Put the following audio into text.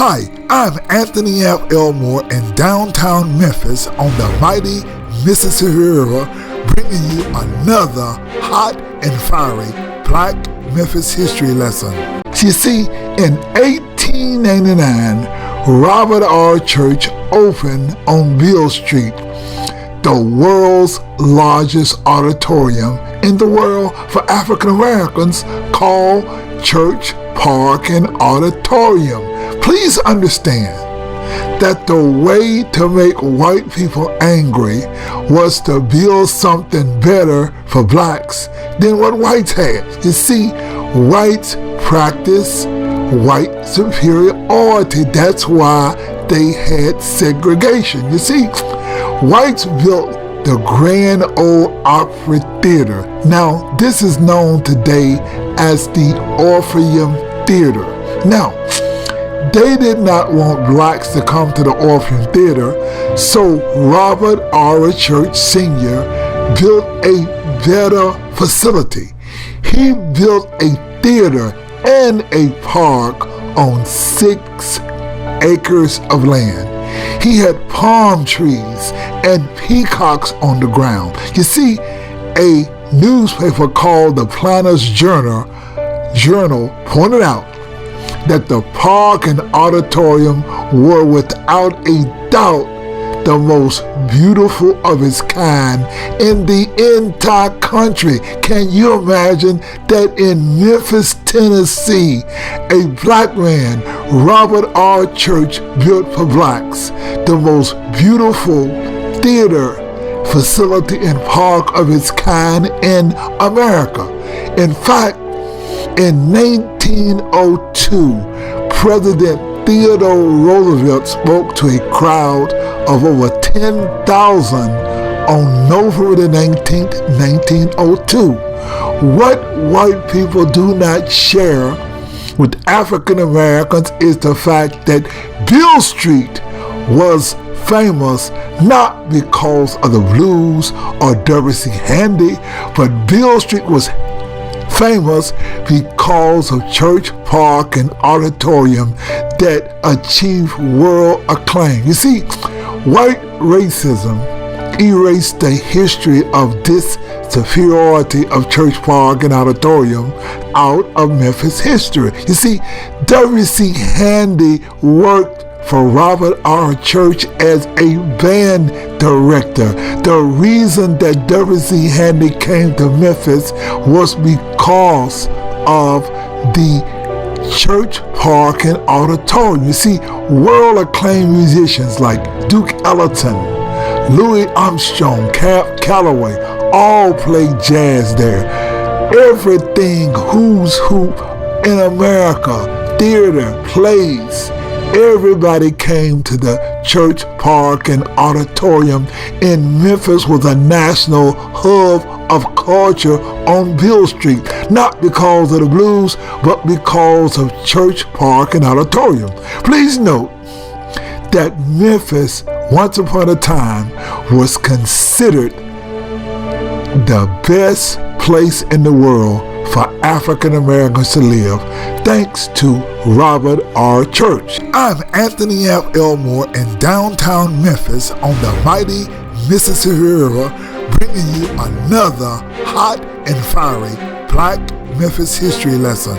Hi, I'm Anthony F. Elmore in downtown Memphis on the mighty Mississippi River, bringing you another hot and fiery Black Memphis history lesson. You see, in 1899, Robert R. Church opened on Beale Street, the world's largest auditorium in the world for African Americans, called Church, Park Auditorium. Please understand that the way to make white people angry was to build something better for blacks than what whites had. You see, whites practice white superiority. That's why they had segregation. You see, whites built the Grand Ole Opry Theater. Now, this is known today as the Orpheum Theater. Now, they did not want blacks to come to the Orpheum Theater, so Robert R. Church Sr. built a better facility. He built a theater and a park on 6 acres of land. He had palm trees and peacocks on the ground. You see, a newspaper called the Planners Journal pointed out that the park and auditorium were without a doubt the most beautiful of its kind in the entire country. Can you imagine that in Memphis, Tennessee, a black man, Robert R. Church, built for blacks the most beautiful theater, facility, and park of its kind in America? In fact, in 1902, President Theodore Roosevelt spoke to a crowd of over 10,000 on November 19th, 1902. What white people do not share with African Americans is the fact that Beale Street was famous not because of the blues or W.C. Handy, but Beale Street was famous because of Church, Park, and Auditorium that achieved world acclaim. You see, white racism erased the history of this superiority of Church, Park, and Auditorium out of Memphis history. You see, W.C. Handy worked for Robert R. Church as a band director. The reason that W.C. Handy came to Memphis was because of the Church, Park, and Auditorium. You see, world-acclaimed musicians like Duke Ellington, Louis Armstrong, Cab Calloway, all played jazz there. Everything who's who in America, theater, plays, everybody came to the Church, Park, and Auditorium, and Memphis was a national hub of culture on Beale Street, not because of the blues, but because of Church, Park, and Auditorium. Please note that Memphis, once upon a time, was considered the best place in the world for African Americans to live, thanks to Robert R. Church. I'm Anthony F. Elmore in downtown Memphis on the mighty Mississippi River, bringing you another hot and fiery Black Memphis history lesson.